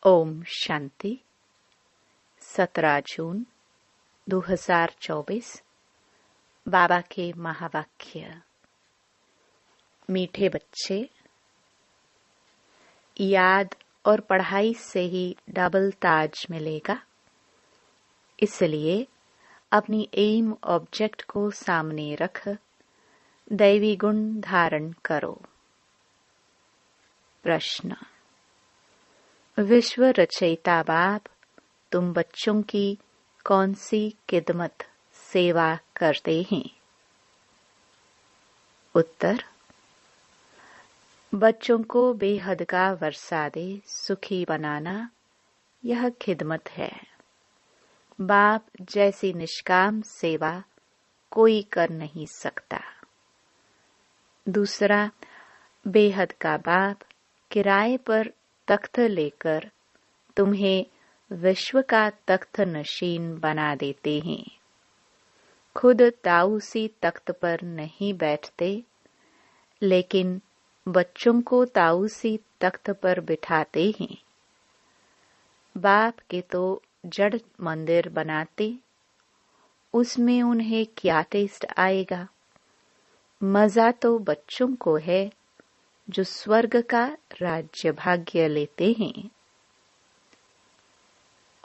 ओम शांति। 17 जून 2024। बाबा के महावाक्य। मीठे बच्चे, याद और पढ़ाई से ही डबल ताज मिलेगा, इसलिए अपनी एम ऑब्जेक्ट को सामने रख दैवी गुण धारण करो। प्रश्न। विश्व रचयिता बाप, तुम बच्चों की कौन सी खिदमत सेवा करते हैं? उत्तर। बच्चों को बेहद का वर्षा दे सुखी बनाना, यह खिदमत है। बाप जैसी निष्काम सेवा कोई कर नहीं सकता। दूसरा, बेहद का बाप किराए पर तख्त लेकर तुम्हें विश्व का तख्त नशीन बना देते हैं। खुद ताऊसी तख्त पर नहीं बैठते, लेकिन बच्चों को ताऊसी तख्त पर बिठाते हैं। बाप के तो जड़ मंदिर बनाते, उसमें उन्हें क्या टेस्ट आएगा? मजा तो बच्चों को है जो स्वर्ग का राज्य भाग्य लेते हैं।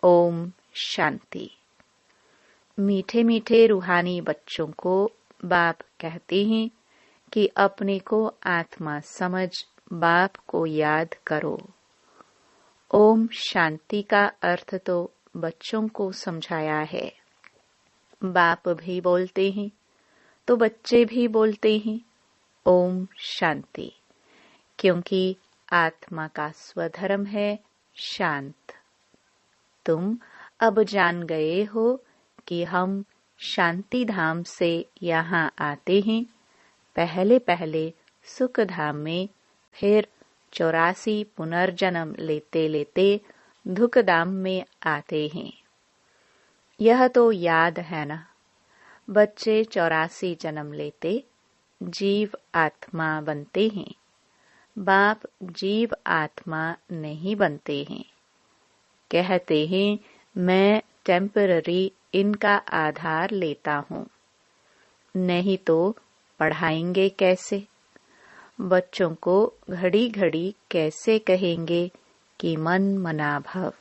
ओम शांति। मीठे मीठे रूहानी बच्चों को बाप कहते हैं कि अपने को आत्मा समझ बाप को याद करो। ओम शांति का अर्थ तो बच्चों को समझाया है। बाप भी बोलते हैं तो बच्चे भी बोलते हैं ओम शांति, क्योंकि आत्मा का स्वधर्म है शांत। तुम अब जान गए हो कि हम शांति धाम से यहाँ आते हैं, पहले पहले सुख धाम में, फिर 84 पुनर्जन्म लेते लेते दुख धाम में आते हैं। यह तो याद है ना? बच्चे 84 जन्म लेते जीव आत्मा बनते हैं। बाप जीव आत्मा नहीं बनते हैं। कहते हैं मैं टेम्पररी इनका आधार लेता हूँ। नहीं तो पढ़ाएंगे कैसे? बच्चों को घड़ी घड़ी कैसे कहेंगे कि मन मना भव,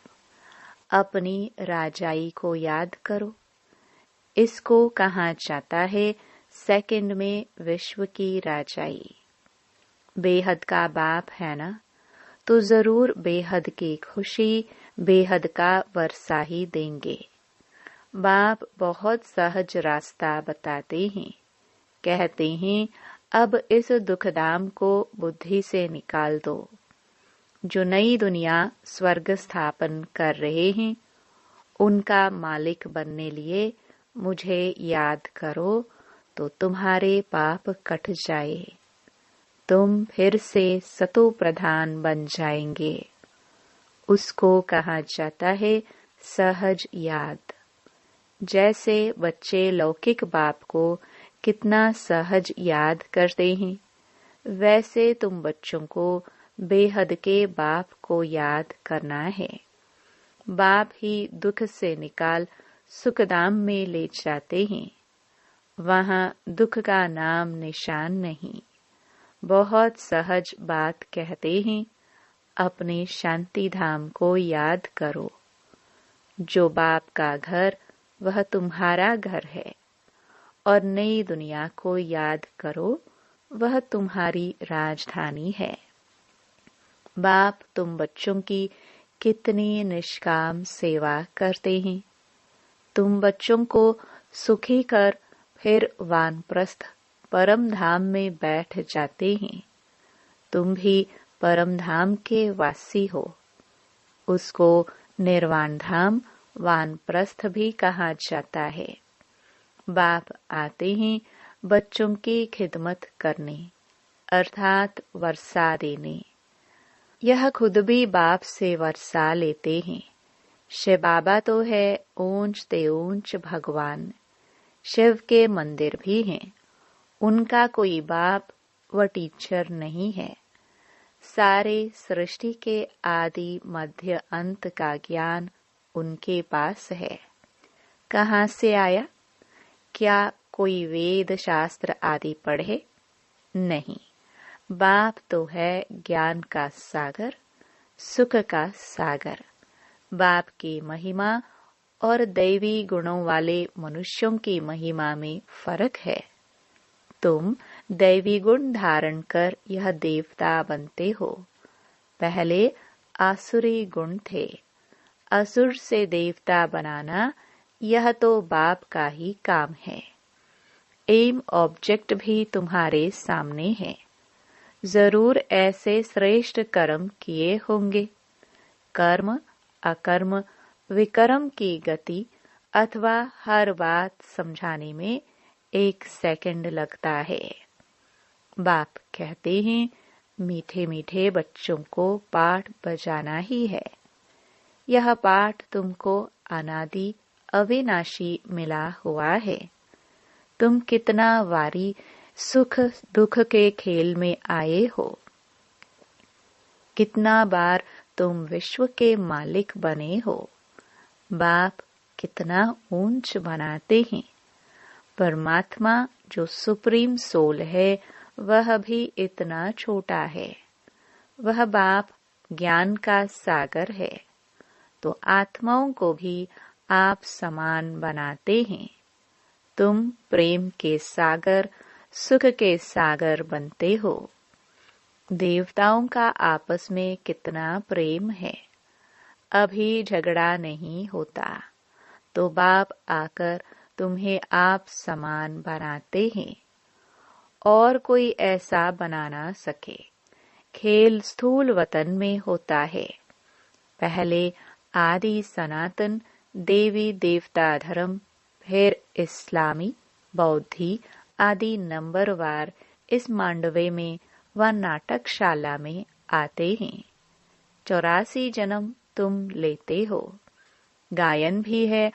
अपनी राजाई को याद करो। इसको कहा जाता है सेकंड में विश्व की राजाई। बेहद का बाप है ना, तो जरूर बेहद की खुशी, बेहद का वर्षा ही देंगे। बाप बहुत सहज रास्ता बताते हैं। कहते हैं अब इस दुखधाम को बुद्धि से निकाल दो। जो नई दुनिया स्वर्ग स्थापन कर रहे हैं, उनका मालिक बनने लिए मुझे याद करो तो तुम्हारे पाप कट जाए। तुम फिर से सतो प्रधान बन जाएंगे। उसको कहा जाता है सहज याद। जैसे बच्चे लौकिक बाप को कितना सहज याद करते हैं, वैसे तुम बच्चों को बेहद के बाप को याद करना है। बाप ही दुख से निकाल सुखधाम में ले जाते हैं। वहाँ दुख का नाम निशान नहीं। बहुत सहज बात कहते हैं, अपने शांति धाम को याद करो। जो बाप का घर वह तुम्हारा घर है, और नई दुनिया को याद करो, वह तुम्हारी राजधानी है। बाप तुम बच्चों की कितनी निष्काम सेवा करते हैं। तुम बच्चों को सुखी कर फिर वानप्रस्थ परम धाम में बैठ जाते हैं। तुम भी परम धाम के वासी हो। उसको निर्वाण धाम वानप्रस्थ भी कहा जाता है। बाप आते हैं बच्चों की खिदमत करने, अर्थात वर्षा देने। यह खुद भी बाप से वर्षा लेते हैं। शिव बाबा तो है ऊंच ते ऊंच भगवान। शिव के मंदिर भी हैं। उनका कोई बाप व टीचर नहीं है। सारे सृष्टि के आदि मध्य अंत का ज्ञान उनके पास है। कहाँ से आया? क्या कोई वेद शास्त्र आदि पढ़े? नहीं, बाप तो है ज्ञान का सागर, सुख का सागर। बाप की महिमा और दैवी गुणों वाले मनुष्यों की महिमा में फर्क है। तुम दैवी गुण धारण कर यह देवता बनते हो। पहले आसुरी गुण थे। असुर से देवता बनाना यह तो बाप का ही काम है। एम ऑब्जेक्ट भी तुम्हारे सामने है। जरूर ऐसे श्रेष्ठ कर्म किए होंगे। कर्म, अकर्म, विकर्म की गति अथवा हर बात समझाने में 1 सेकंड लगता है। बाप कहते हैं, मीठे मीठे बच्चों को पाठ बजाना ही है। यह पाठ तुमको अनादि अविनाशी मिला हुआ है। तुम कितना वारी सुख दुख के खेल में आए हो। कितना बार तुम विश्व के मालिक बने हो। बाप कितना ऊंच बनाते हैं। परमात्मा जो सुप्रीम सोल है वह भी इतना छोटा है। वह बाप ज्ञान का सागर है, तो आत्माओं को भी आप समान बनाते हैं। तुम प्रेम के सागर, सुख के सागर बनते हो। देवताओं का आपस में कितना प्रेम है। अभी झगड़ा नहीं होता, तो बाप आकर तुम्हें आप समान बनाते हैं। और कोई ऐसा बना ना सके। खेल स्थूल वतन में होता है। पहले आदि सनातन देवी देवता धर्म, फिर इस्लामी, बौद्धि आदि नंबरवार इस मांडवे में व नाटकशाला में आते हैं। 84 जन्म तुम लेते हो। गायन भी है,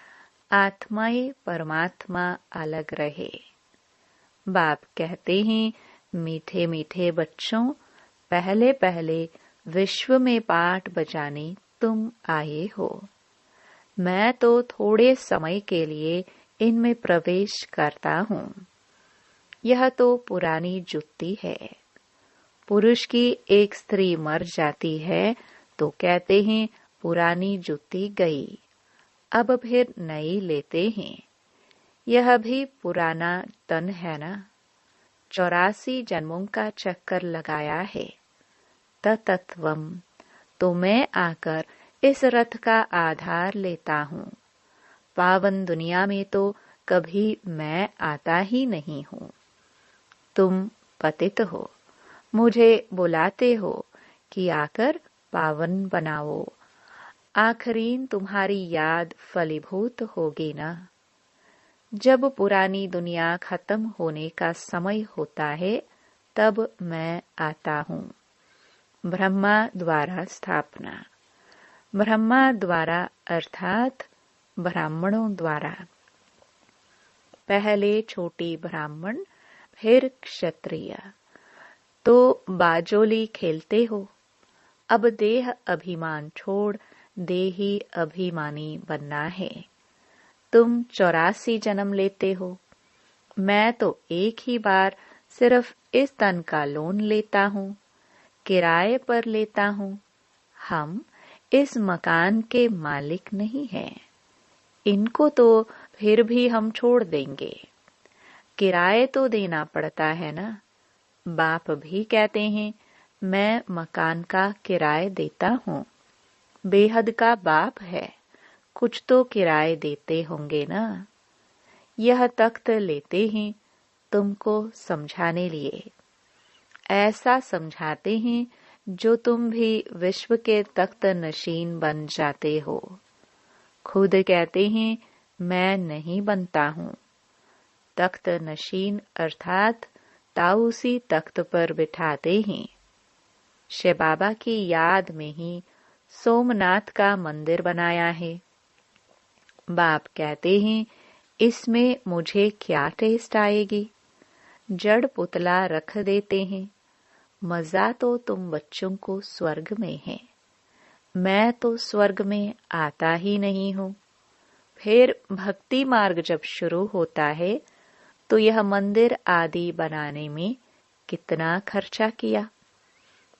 आत्माएं परमात्मा अलग रहे। बाप कहते हैं, मीठे मीठे बच्चों, पहले पहले विश्व में पाठ बजाने तुम आए हो। मैं तो थोड़े समय के लिए इनमें प्रवेश करता हूँ। यह तो पुरानी जुत्ती है। पुरुष की एक स्त्री मर जाती है तो कहते हैं पुरानी जुत्ती गई, अब फिर नई लेते हैं। यह भी पुराना तन है ना। 84 जन्मों का चक्कर लगाया है। तत्वम, तो मैं आकर इस रथ का आधार लेता हूँ। पावन दुनिया में तो कभी मैं आता ही नहीं हूँ। तुम पतित हो, मुझे बुलाते हो कि आकर पावन बनाओ। आखरीन तुम्हारी याद फलीभूत होगी ना। जब पुरानी दुनिया खत्म होने का समय होता है तब मैं आता हूँ। ब्रह्मा द्वारा स्थापना। ब्रह्मा द्वारा अर्थात ब्राह्मणों द्वारा। पहले छोटी ब्राह्मण, फिर क्षत्रिय। तो बाजोली खेलते हो। अब देह अभिमान छोड़ देही अभिमानी बनना है। तुम 84 जन्म लेते हो। मैं तो एक ही बार सिर्फ इस तन का लोन लेता हूँ, किराए पर लेता हूँ। हम इस मकान के मालिक नहीं हैं। इनको तो फिर भी हम छोड़ देंगे। किराए तो देना पड़ता है ना। बाप भी कहते हैं, मैं मकान का किराए देता हूँ। बेहद का बाप है, कुछ तो किराए देते होंगे ना। यह तख्त लेते हैं तुमको समझाने लिए। ऐसा समझाते हैं जो तुम भी विश्व के तख्त नशीन बन जाते हो। खुद कहते हैं, मैं नहीं बनता हूँ। तख्त नशीन अर्थात ताऊसी तख्त पर बिठाते हैं। शिव बाबा की याद में ही सोमनाथ का मंदिर बनाया है। बाप कहते हैं, इसमें मुझे क्या टेस्ट आएगी। जड़ पुतला रख देते हैं। मजा तो तुम बच्चों को स्वर्ग में है, मैं तो स्वर्ग में आता ही नहीं हूँ। फिर भक्ति मार्ग जब शुरू होता है तो यह मंदिर आदि बनाने में कितना खर्चा किया,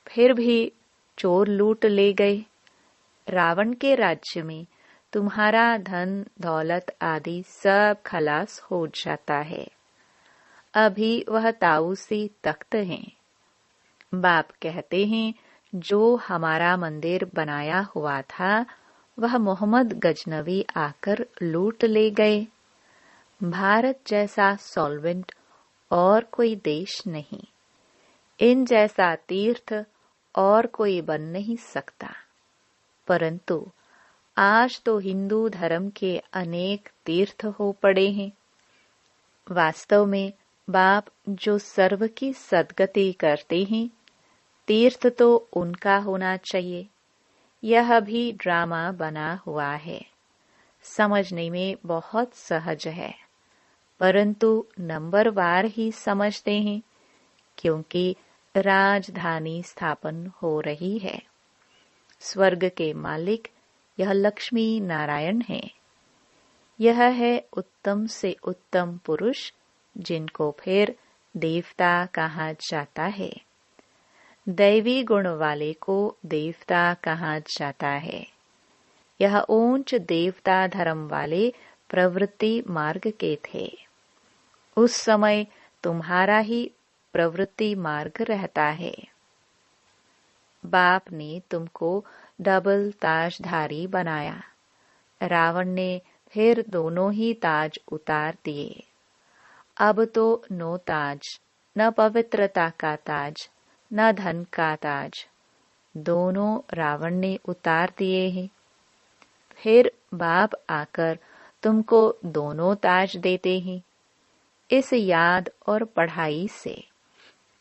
फिर भी चोर लूट ले गए। रावण के राज्य में तुम्हारा धन दौलत आदि सब खलास हो जाता है। अभी वह ताऊसी तख्त हैं। बाप कहते हैं जो हमारा मंदिर बनाया हुआ था वह मोहम्मद गजनवी आकर लूट ले गए। भारत जैसा सॉल्वेंट और कोई देश नहीं, इन जैसा तीर्थ और कोई बन नहीं सकता। परंतु आज तो हिंदू धर्म के अनेक तीर्थ हो पड़े हैं। वास्तव में बाप जो सर्व की सद्गति करते हैं, तीर्थ तो उनका होना चाहिए। यह भी ड्रामा बना हुआ है, समझने में बहुत सहज है, परंतु नंबरवार ही समझते हैं, क्योंकि राजधानी स्थापन हो रही है। स्वर्ग के मालिक यह लक्ष्मी नारायण है। यह है उत्तम से उत्तम पुरुष, जिनको फिर देवता कहा जाता है। दैवी गुण वाले को देवता कहा जाता है। यह ऊंच देवता धर्म वाले प्रवृत्ति मार्ग के थे। उस समय तुम्हारा ही प्रवृत्ति मार्ग रहता है। बाप ने तुमको डबल ताजधारी बनाया। रावण ने फिर दोनों ही ताज उतार दिए। अब तो नो ताज, न पवित्रता का ताज, न धन का ताज, दोनों रावण ने उतार दिए हैं। फिर बाप आकर तुमको दोनों ताज देते हैं, इस याद और पढ़ाई से।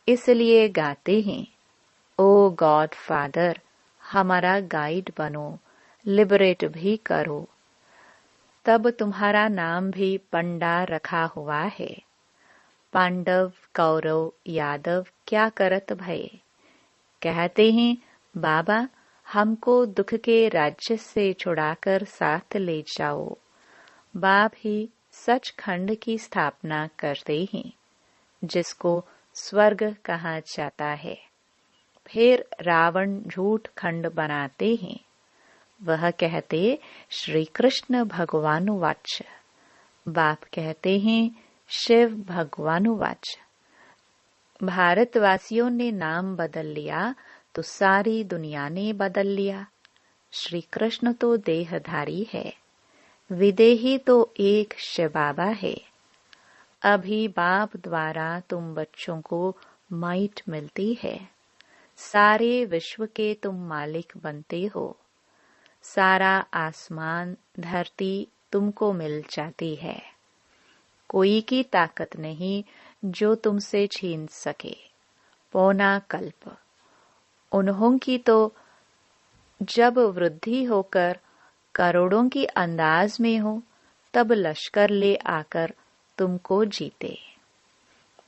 इसलिए गाते हैं, ओ गॉड फादर, हमारा गाइड बनो, लिबरेट भी करो। तब तुम्हारा नाम भी पंडा रखा हुआ है। पांडव कौरव यादव क्या करत भय। कहते हैं, बाबा हमको दुख के राज्य से छुड़ाकर साथ ले जाओ। बाप ही सचखंड की स्थापना करते हैं, जिसको स्वर्ग कहा जाता है। फिर रावण झूठ खंड बनाते हैं। वह कहते श्री कृष्ण भगवानुवाच। बाप कहते हैं शिव भगवानुवाच। भारतवासियों ने नाम बदल लिया तो सारी दुनिया ने बदल लिया। श्री कृष्ण तो देहधारी है, विदेही तो एक शिव बाबा है। अभी बाप द्वारा तुम बच्चों को माइट मिलती है। सारे विश्व के तुम मालिक बनते हो। सारा आसमान धरती तुमको मिल जाती है। कोई की ताकत नहीं जो तुमसे छीन सके। पौना कल्प उन्हों की तो जब वृद्धि होकर करोड़ों की अंदाज में हो, तब लश्कर ले आकर तुमको जीते।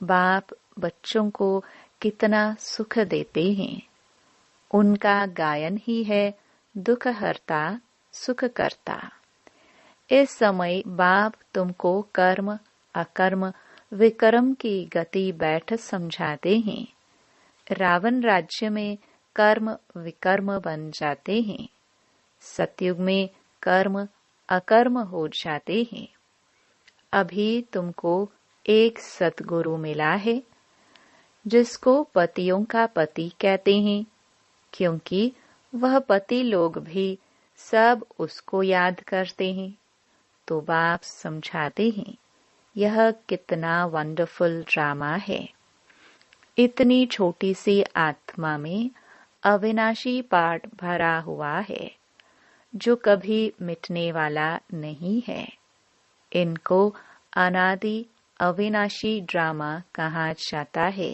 बाप बच्चों को कितना सुख देते हैं। उनका गायन ही है दुख हरता सुख करता। इस समय बाप तुमको कर्म अकर्म विकर्म की गति बैठ समझाते हैं। रावण राज्य में कर्म विकर्म बन जाते हैं। सतयुग में कर्म अकर्म हो जाते हैं। अभी तुमको एक सतगुरु मिला है, जिसको पतियों का पति कहते हैं, क्योंकि वह पति लोग भी सब उसको याद करते हैं। तो बाप समझाते हैं, यह कितना वंडरफुल ड्रामा है। इतनी छोटी सी आत्मा में अविनाशी पाठ भरा हुआ है, जो कभी मिटने वाला नहीं है। इनको अनादि अविनाशी ड्रामा कहा जाता है।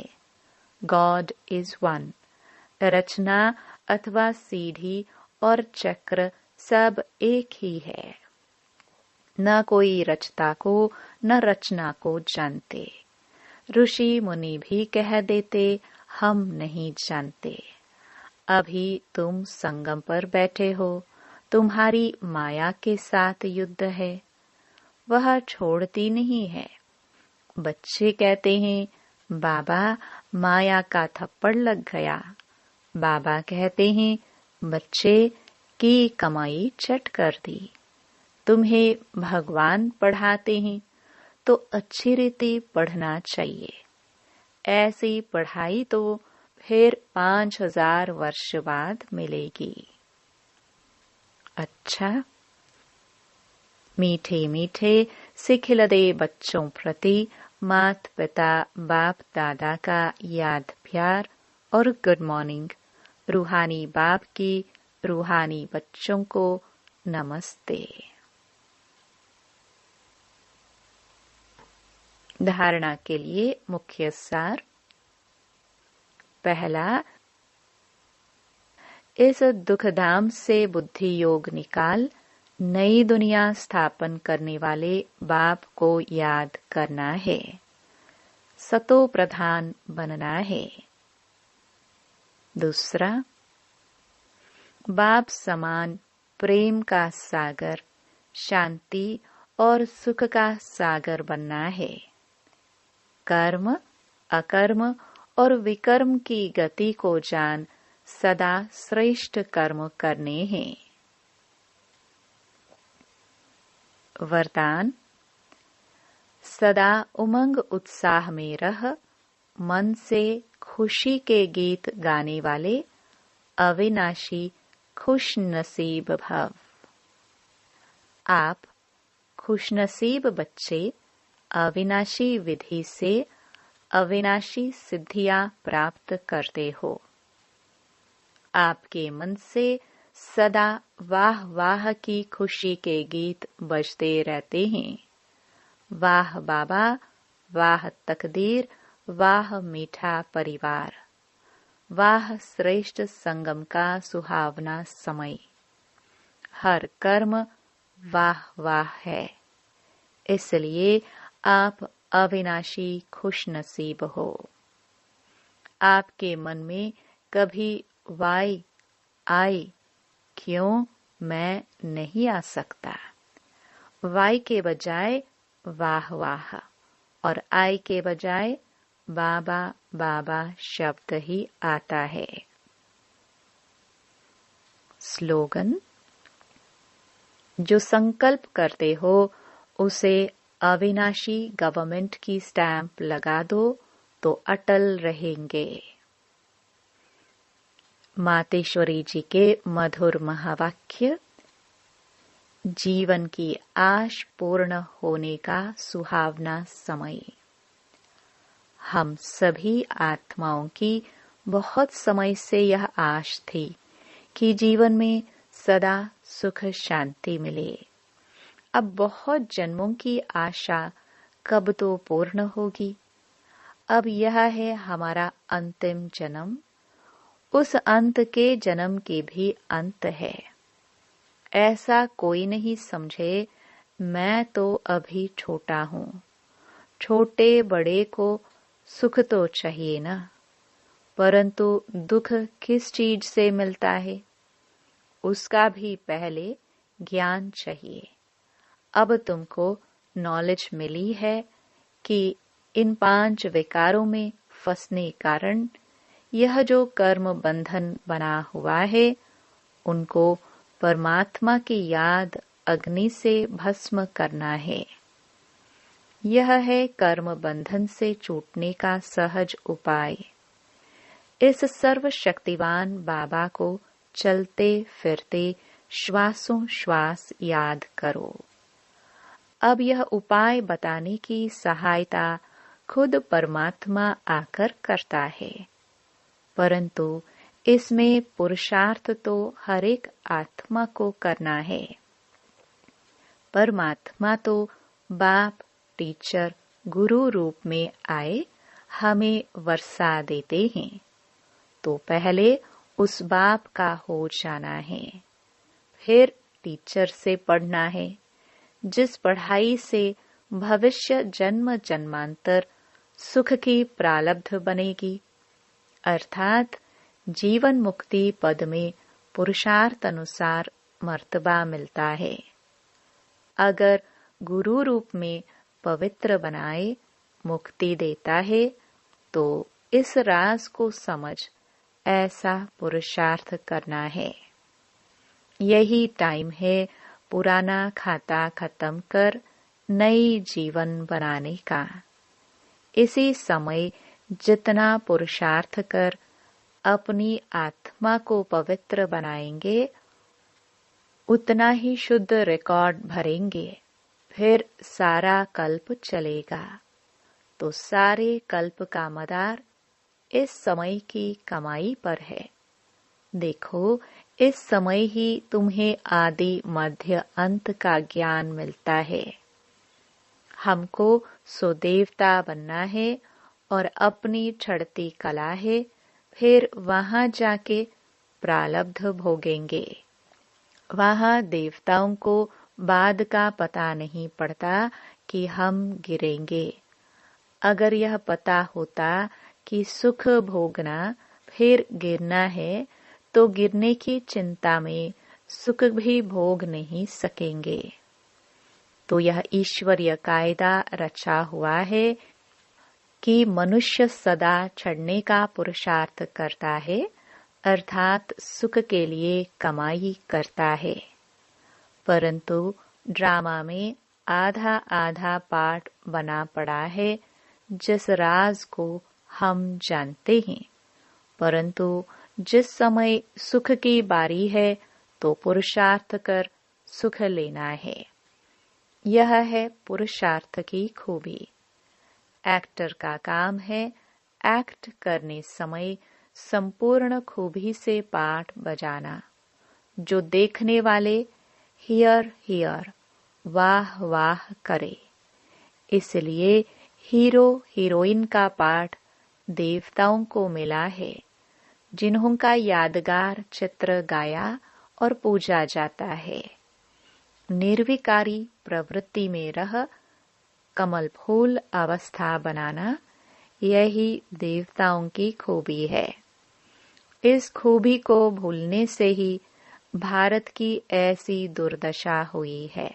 God is one. रचना अथवा सीढ़ी और चक्र सब एक ही है। न कोई रचता को न रचना को जानते। ऋषि मुनि भी कह देते हम नहीं जानते। अभी तुम संगम पर बैठे हो, तुम्हारी माया के साथ युद्ध है, वह छोड़ती नहीं है। बच्चे कहते हैं, बाबा माया का थप्पड़ लग गया। बाबा कहते हैं, बच्चे की कमाई चट कर दी। तुम्हें भगवान पढ़ाते हैं तो अच्छी रीति पढ़ना चाहिए। ऐसी पढ़ाई तो फिर 5000 वर्ष बाद मिलेगी। अच्छा, मीठे मीठे सिखिलदे बच्चों प्रति मात पिता बाप दादा का याद प्यार और गुड मॉर्निंग। रूहानी बाप की रूहानी बच्चों को नमस्ते। धारणा के लिए मुख्य सार। पहला, इस दुखधाम से बुद्धि योग निकाल नई दुनिया स्थापन करने वाले बाप को याद करना है। सतो प्रधान बनना है। दूसरा, बाप समान प्रेम का सागर, शांति और सुख का सागर बनना है। कर्म, अकर्म और विकर्म की गति को जान सदा श्रेष्ठ कर्म करने हैं। वरदान, सदा उमंग उत्साह में रह, मन से खुशी के गीत गाने वाले अविनाशी खुश नसीब भव। आप खुशनसीब बच्चे अविनाशी विधि से अविनाशी सिद्धियां प्राप्त करते हो। आपके मन से सदा वाह वाह की खुशी के गीत बजते रहते हैं। वाह बाबा, वाह तकदीर, वाह मीठा परिवार, वाह श्रेष्ठ संगम का सुहावना समय। हर कर्म वाह वाह है, इसलिए आप अविनाशी खुश नसीब हो। आपके मन में कभी वाई आई क्यों मैं नहीं आ सकता। वाई के बजाय वाह वाह और आई के बजाय बाबा बाबा शब्द ही आता है। स्लोगन, जो संकल्प करते हो उसे अविनाशी गवर्नमेंट की स्टैंप लगा दो तो अटल रहेंगे। मातेश्वरी जी के मधुर महावाक्य। जीवन की आश पूर्ण होने का सुहावना समय। हम सभी आत्माओं की बहुत समय से यह आश थी कि जीवन में सदा सुख शांति मिले। अब बहुत जन्मों की आशा कब तो पूर्ण होगी। अब यह है हमारा अंतिम जन्म। उस अंत के जन्म के भी अंत है। ऐसा कोई नहीं समझे मैं तो अभी छोटा हूँ। छोटे बड़े को सुख तो चाहिए ना, परंतु दुख किस चीज से मिलता है उसका भी पहले ज्ञान चाहिए। अब तुमको नॉलेज मिली है कि इन 5 विकारों में फंसने कारण यह जो कर्म बंधन बना हुआ है उनको परमात्मा की याद अग्नि से भस्म करना है। यह है कर्म बंधन से छूटने का सहज उपाय। इस सर्वशक्तिवान बाबा को चलते फिरते श्वासों श्वास याद करो। अब यह उपाय बताने की सहायता खुद परमात्मा आकर करता है, परंतु इसमें पुरुषार्थ तो हर एक आत्मा को करना है। परमात्मा तो बाप टीचर गुरु रूप में आए हमें वर्षा देते हैं, तो पहले उस बाप का हो जाना है, फिर टीचर से पढ़ना है। जिस पढ़ाई से भविष्य जन्म जन्मांतर सुख की प्रालब्ध बनेगी। अर्थात जीवन मुक्ति पद में पुरुषार्थ अनुसार मर्तबा मिलता है। अगर गुरु रूप में पवित्र बनाए मुक्ति देता है तो इस राज को समझ ऐसा पुरुषार्थ करना है। यही टाइम है पुराना खाता खत्म कर नई जीवन बनाने का। इसी समय जितना पुरुषार्थ कर अपनी आत्मा को पवित्र बनाएंगे उतना ही शुद्ध रिकॉर्ड भरेंगे। फिर सारा कल्प चलेगा। तो सारे कल्प का मदार इस समय की कमाई पर है। देखो, इस समय ही तुम्हें आदि मध्य अंत का ज्ञान मिलता है। हमको सुदेवता बनना है और अपनी चढ़ती कला है, फिर वहां जाके प्रारब्ध भोगेंगे। वहां देवताओं को बाद का पता नहीं पड़ता कि हम गिरेंगे। अगर यह पता होता कि सुख भोगना फिर गिरना है तो गिरने की चिंता में सुख भी भोग नहीं सकेंगे। तो यह ईश्वरीय कायदा रचा हुआ है कि मनुष्य सदा चढ़ने का पुरुषार्थ करता है, अर्थात सुख के लिए कमाई करता है। परंतु ड्रामा में आधा आधा पार्ट बना पड़ा है जिस राज को हम जानते हैं। परंतु जिस समय सुख की बारी है तो पुरुषार्थ कर सुख लेना है। यह है पुरुषार्थ की खूबी। एक्टर का काम है एक्ट करने समय संपूर्ण खूबी से पाठ बजाना, जो देखने वाले हियर हियर वाह वाह करे। इसलिए हीरो हीरोइन का पाठ देवताओं को मिला है, जिन्हों का यादगार चित्र गाया और पूजा जाता है। निर्विकारी प्रवृत्ति में रह कमल फूल अवस्था बनाना, यही देवताओं की खूबी है। इस खूबी को भूलने से ही भारत की ऐसी दुर्दशा हुई है।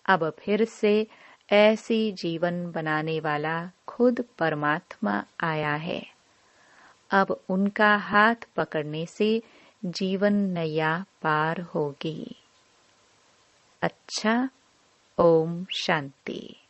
अब फिर से ऐसी जीवन बनाने वाला खुद परमात्मा आया है। अब उनका हाथ पकड़ने से जीवन नैया पार होगी। अच्छा, ओम शांति।